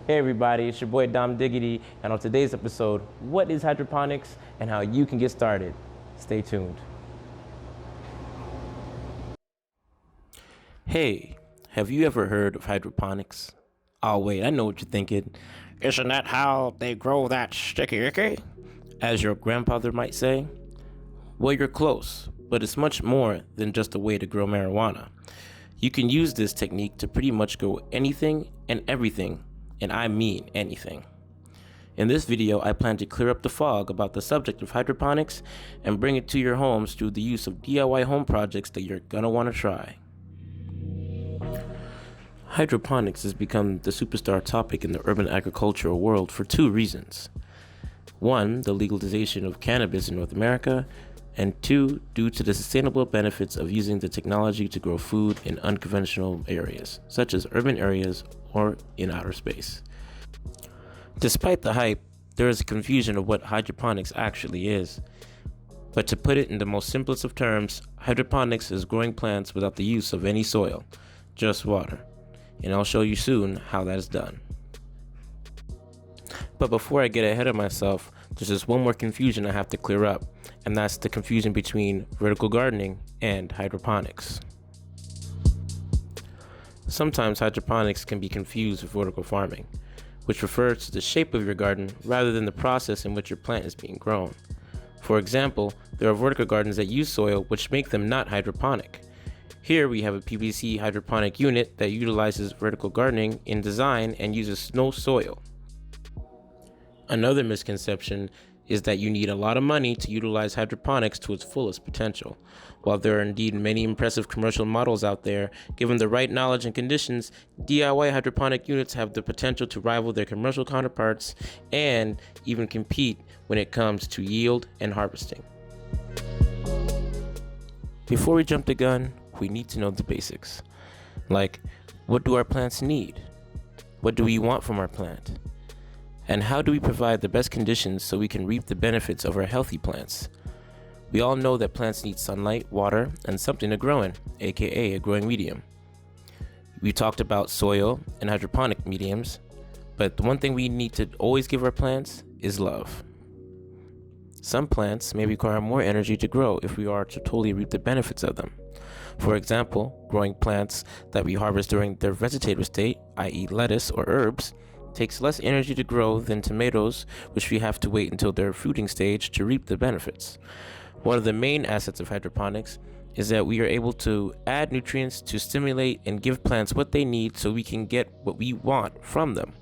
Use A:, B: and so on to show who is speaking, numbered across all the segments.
A: Hey everybody, it's your boy Dom Diggity, and on today's episode, what is hydroponics and how you can get started. Stay tuned. Hey, have you ever heard of hydroponics? Oh wait, I know what you're thinking. Isn't that how they grow that sticky icky? As your grandfather might say. Well, you're close, but it's much more than just a way to grow marijuana. You can use this technique to pretty much grow anything and everything, and I mean anything. In this video, I plan to clear up the fog about the subject of hydroponics and bring it to your homes through the use of DIY home projects that you're gonna wanna try. Hydroponics has become the superstar topic in the urban agricultural world for two reasons. One, the legalization of cannabis in North America, and two, due to the sustainable benefits of using the technology to grow food in unconventional areas, such as urban areas or in outer space. Despite the hype, there is a confusion of what hydroponics actually is. But to put it in the most simplest of terms, hydroponics is growing plants without the use of any soil, just water. And I'll show you soon how that is done. But before I get ahead of myself, there's just one more confusion I have to clear up, and that's the confusion between vertical gardening and hydroponics. Sometimes hydroponics can be confused with vertical farming, which refers to the shape of your garden rather than the process in which your plant is being grown. For example, there are vertical gardens that use soil, which make them not hydroponic. Here we have a PVC hydroponic unit that utilizes vertical gardening in design and uses no soil. Another misconception is that you need a lot of money to utilize hydroponics to its fullest potential. While there are indeed many impressive commercial models out there, given the right knowledge and conditions, DIY hydroponic units have the potential to rival their commercial counterparts and even compete when it comes to yield and harvesting. Before we jump the gun, we need to know the basics. Like, what do our plants need? What do we want from our plant? And how do we provide the best conditions so we can reap the benefits of our healthy plants? We all know that plants need sunlight, water, and something to grow in, aka a growing medium. We talked about soil and hydroponic mediums, but the one thing we need to always give our plants is love. Some plants may require more energy to grow if we are to totally reap the benefits of them. For example, growing plants that we harvest during their vegetative state, i.e. lettuce or herbs, takes less energy to grow than tomatoes, which we have to wait until their fruiting stage to reap the benefits. One of the main assets of hydroponics is that we are able to add nutrients to stimulate and give plants what they need so we can get what we want from them.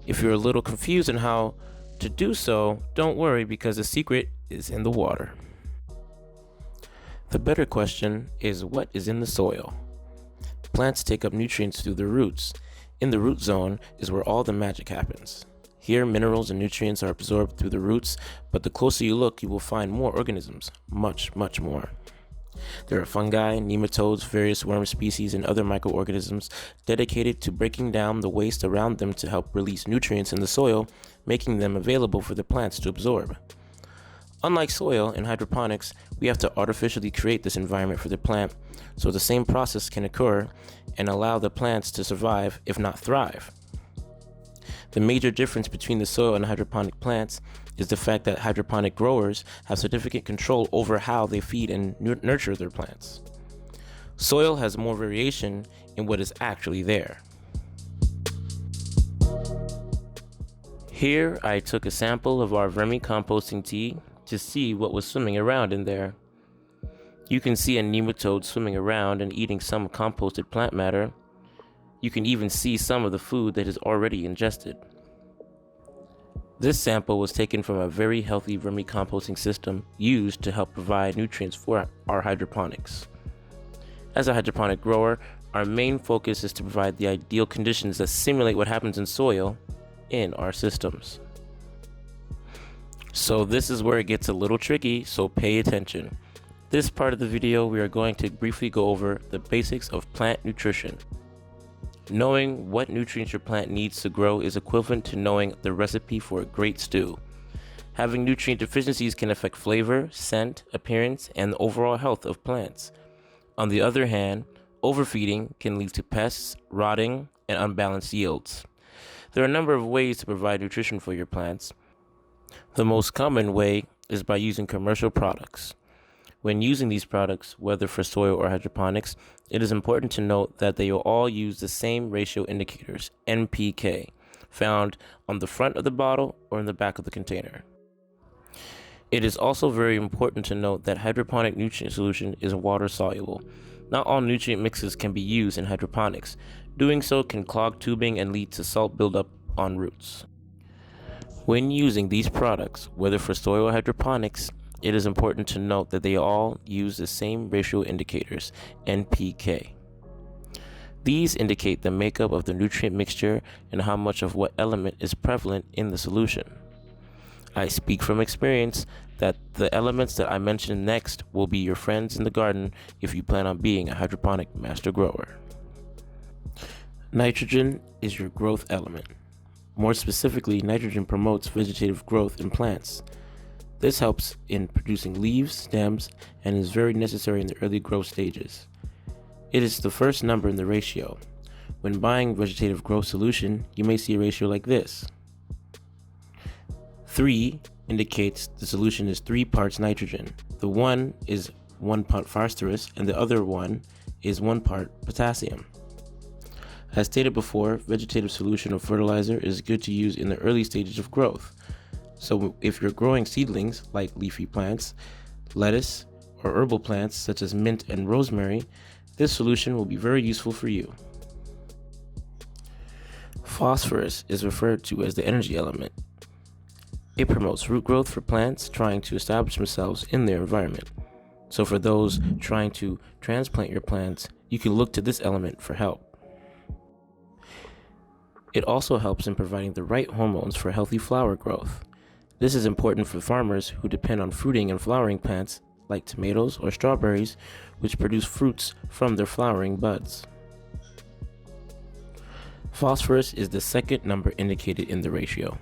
A: If you're a little confused on how to do so, don't worry, because the secret is in the water. The better question is, what is in the soil? Plants take up nutrients through their roots. In the root zone is where all the magic happens. Here, minerals and nutrients are absorbed through the roots, but the closer you look, you will find more organisms, much more. There are fungi, nematodes, various worm species, and other microorganisms dedicated to breaking down the waste around them to help release nutrients in the soil, making them available for the plants to absorb. Unlike soil in hydroponics, we have to artificially create this environment for the plant, so the same process can occur and allow the plants to survive, if not thrive. The major difference between the soil and hydroponic plants is the fact that hydroponic growers have significant control over how they feed and nurture their plants. Soil has more variation in what is actually there. Here I took a sample of our vermicomposting tea to see what was swimming around in there. You can see a nematode swimming around and eating some composted plant matter. You can even see some of the food that is already ingested. This sample was taken from a very healthy vermicomposting system used to help provide nutrients for our hydroponics. As a hydroponic grower, our main focus is to provide the ideal conditions that simulate what happens in soil in our systems. So this is where it gets a little tricky, so pay attention. This part of the video, we are going to briefly go over the basics of plant nutrition. Knowing what nutrients your plant needs to grow is equivalent to knowing the recipe for a great stew. Having nutrient deficiencies can affect flavor, scent, appearance, and the overall health of plants. On the other hand, overfeeding can lead to pests, rotting, and unbalanced yields. There are a number of ways to provide nutrition for your plants. The most common way is by using commercial products. When using these products, whether for soil or hydroponics, it is important to note that they will all use the same ratio indicators, NPK, found on the front of the bottle or in the back of the container. It is also very important to note that hydroponic nutrient solution is water soluble. Not all nutrient mixes can be used in hydroponics. Doing so can clog tubing and lead to salt buildup on roots. When using these products, whether for soil or hydroponics, it is important to note that they all use the same ratio indicators, NPK. These indicate the makeup of the nutrient mixture and how much of what element is prevalent in the solution. I speak from experience that the elements that I mention next will be your friends in the garden if you plan on being a hydroponic master grower. Nitrogen is your growth element. More specifically, nitrogen promotes vegetative growth in plants. This helps in producing leaves, stems, and is very necessary in the early growth stages. It is the first number in the ratio. When buying vegetative growth solution, you may see a ratio like this. 3 indicates the solution is 3 parts nitrogen. The 1 is 1 part phosphorus and the other 1 is 1 part potassium. As stated before, vegetative solution of fertilizer is good to use in the early stages of growth. So if you're growing seedlings like leafy plants, lettuce, or herbal plants such as mint and rosemary, this solution will be very useful for you. Phosphorus is referred to as the energy element. It promotes root growth for plants trying to establish themselves in their environment. So for those trying to transplant your plants, you can look to this element for help. It also helps in providing the right hormones for healthy flower growth. This is important for farmers who depend on fruiting and flowering plants like tomatoes or strawberries, which produce fruits from their flowering buds. Phosphorus is the second number indicated in the ratio.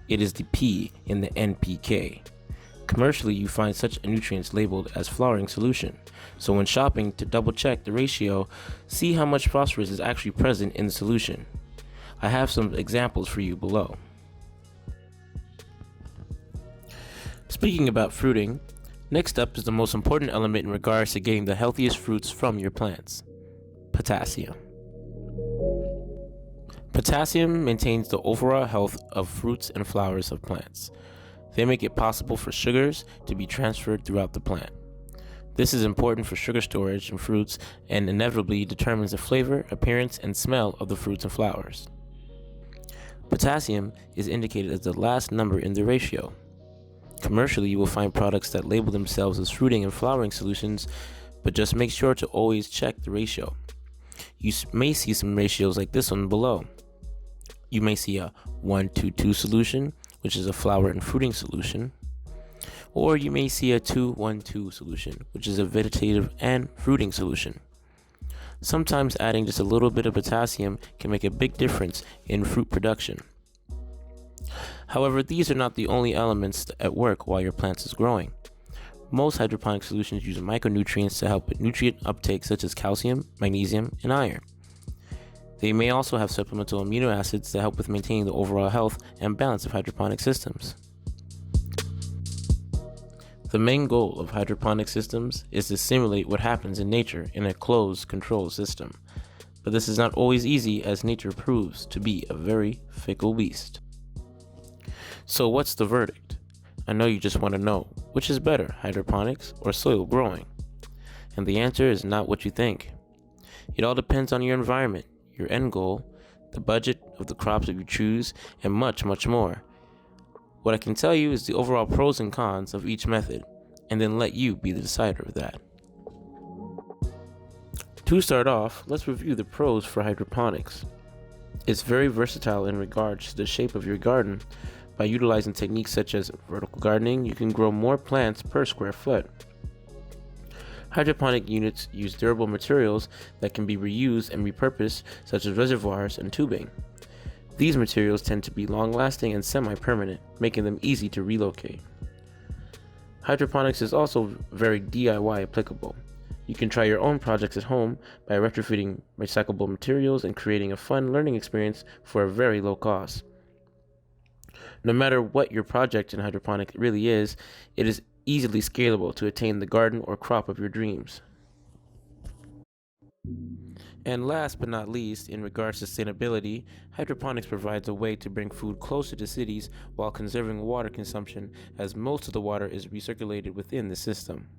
A: It is the P in the NPK. Commercially, you find such nutrients labeled as flowering solution. So when shopping, to double check the ratio, see how much phosphorus is actually present in the solution. I have some examples for you below. Speaking about fruiting, next up is the most important element in regards to getting the healthiest fruits from your plants: potassium. Potassium maintains the overall health of fruits and flowers of plants. They make it possible for sugars to be transferred throughout the plant. This is important for sugar storage in fruits and inevitably determines the flavor, appearance, and smell of the fruits and flowers. Potassium is indicated as the last number in the ratio. Commercially, you will find products that label themselves as fruiting and flowering solutions, but just make sure to always check the ratio. You may see some ratios like this one below. You may see a 1-2-2 solution, which is a flower and fruiting solution, or you may see a 2-1-2 solution, which is a vegetative and fruiting solution. Sometimes adding just a little bit of potassium can make a big difference in fruit production. However, these are not the only elements at work while your plant is growing. Most hydroponic solutions use micronutrients to help with nutrient uptake such as calcium, magnesium, and iron. They may also have supplemental amino acids to help with maintaining the overall health and balance of hydroponic systems. The main goal of hydroponic systems is to simulate what happens in nature in a closed, controlled system. But this is not always easy, as nature proves to be a very fickle beast. So what's the verdict? I know you just want to know, which is better, hydroponics or soil growing? And the answer is not what you think. It all depends on your environment, your end goal, the budget of the crops that you choose, and much, much more. What I can tell you is the overall pros and cons of each method, and then let you be the decider of that. To start off, let's review the pros for hydroponics. It's very versatile in regards to the shape of your garden. By utilizing techniques such as vertical gardening, you can grow more plants per square foot. Hydroponic units use durable materials that can be reused and repurposed, such as reservoirs and tubing. These materials tend to be long-lasting and semi-permanent, making them easy to relocate. Hydroponics is also very DIY applicable. You can try your own projects at home by retrofitting recyclable materials and creating a fun learning experience for a very low cost. No matter what your project in hydroponic really is, it is easily scalable to attain the garden or crop of your dreams. And last but not least, in regards to sustainability, hydroponics provides a way to bring food closer to cities while conserving water consumption, as most of the water is recirculated within the system.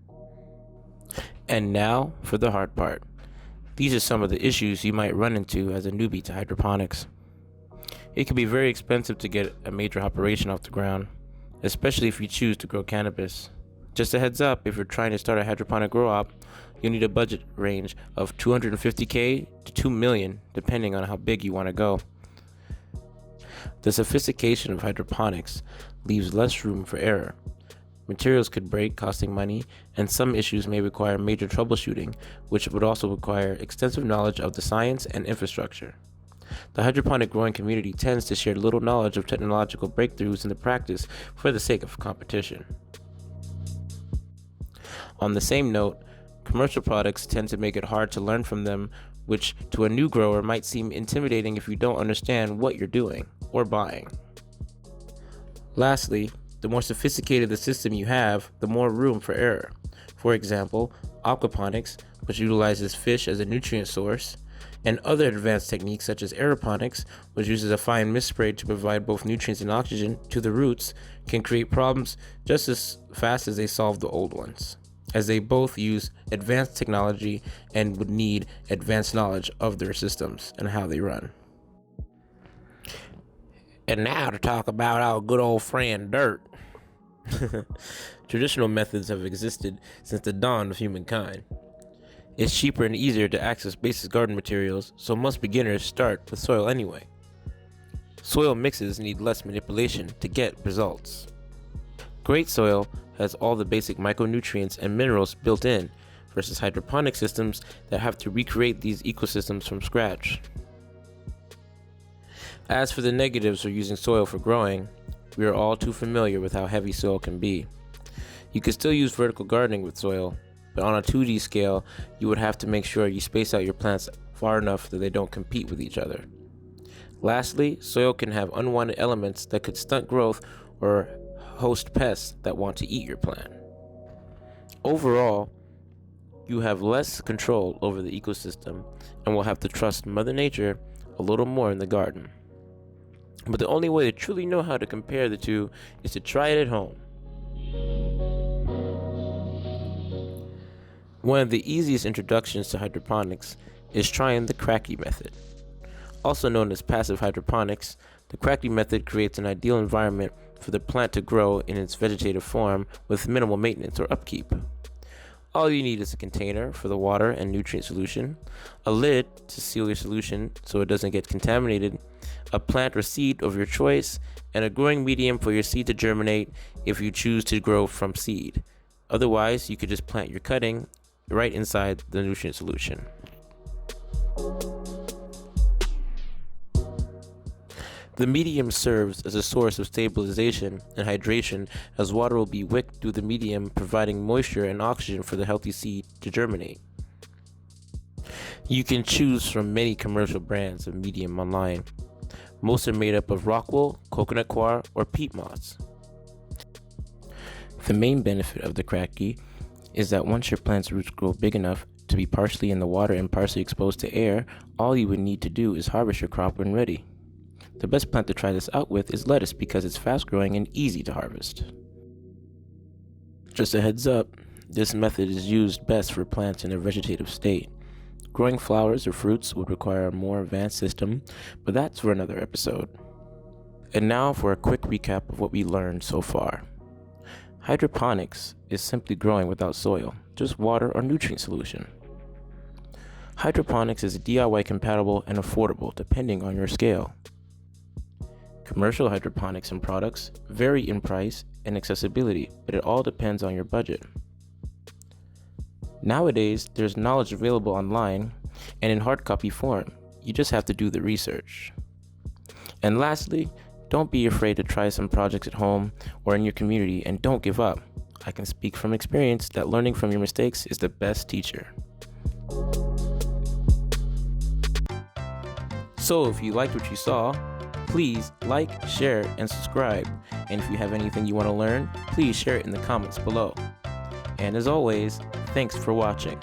A: And now for the hard part. These are some of the issues you might run into as a newbie to hydroponics. It can be very expensive to get a major operation off the ground, especially if you choose to grow cannabis. Just a heads up, if you're trying to start a hydroponic grow op, you'll need a budget range of $250K to $2 million, depending on how big you want to go. The sophistication of hydroponics leaves less room for error. Materials could break, costing money, and some issues may require major troubleshooting, which would also require extensive knowledge of the science and infrastructure. The hydroponic growing community tends to share little knowledge of technological breakthroughs in the practice for the sake of competition. On the same note, commercial products tend to make it hard to learn from them, which to a new grower might seem intimidating if you don't understand what you're doing or buying. Lastly, the more sophisticated the system you have, the more room for error. For example, aquaponics, which utilizes fish as a nutrient source, and other advanced techniques such as aeroponics, which uses a fine mist spray to provide both nutrients and oxygen to the roots, can create problems just as fast as they solve the old ones, as they both use advanced technology and would need advanced knowledge of their systems and how they run. And now to talk about our good old friend dirt. Traditional methods have existed since the dawn of humankind. It's cheaper and easier to access basic garden materials, so most beginners start with soil anyway. Soil mixes need less manipulation to get results. Great soil has all the basic micronutrients and minerals built in, versus hydroponic systems that have to recreate these ecosystems from scratch. As for the negatives for using soil for growing, we are all too familiar with how heavy soil can be. You could still use vertical gardening with soil, but on a 2D scale, you would have to make sure you space out your plants far enough that they don't compete with each other. Lastly, soil can have unwanted elements that could stunt growth or host pests that want to eat your plant. Overall, you have less control over the ecosystem and will have to trust Mother Nature a little more in the garden. But the only way to truly know how to compare the two is to try it at home. One of the easiest introductions to hydroponics is trying the Cracky method. Also known as passive hydroponics, the Cracky method creates an ideal environment for the plant to grow in its vegetative form with minimal maintenance or upkeep. All you need is a container for the water and nutrient solution, a lid to seal your solution so it doesn't get contaminated, a plant or seed of your choice, and a growing medium for your seed to germinate if you choose to grow from seed. Otherwise, you could just plant your cutting right inside the nutrient solution. The medium serves as a source of stabilization and hydration, as water will be wicked through the medium, providing moisture and oxygen for the healthy seed to germinate. You can choose from many commercial brands of medium online. Most are made up of rockwool, coconut coir, or peat moss. The main benefit of the Cracky is that once your plant's roots grow big enough to be partially in the water and partially exposed to air, all you would need to do is harvest your crop when ready. The best plant to try this out with is lettuce because it's fast growing and easy to harvest. Just a heads up, this method is used best for plants in a vegetative state. Growing flowers or fruits would require a more advanced system, but that's for another episode. And now for a quick recap of what we learned so far. Hydroponics is simply growing without soil, just water or nutrient solution. Hydroponics is DIY compatible and affordable depending on your scale. Commercial hydroponics and products vary in price and accessibility, but it all depends on your budget. Nowadays, there's knowledge available online and in hard copy form. You just have to do the research. And lastly, don't be afraid to try some projects at home or in your community and don't give up. I can speak from experience that learning from your mistakes is the best teacher. So if you liked what you saw, please like, share, and subscribe. And if you have anything you want to learn, please share it in the comments below. And as always, thanks for watching.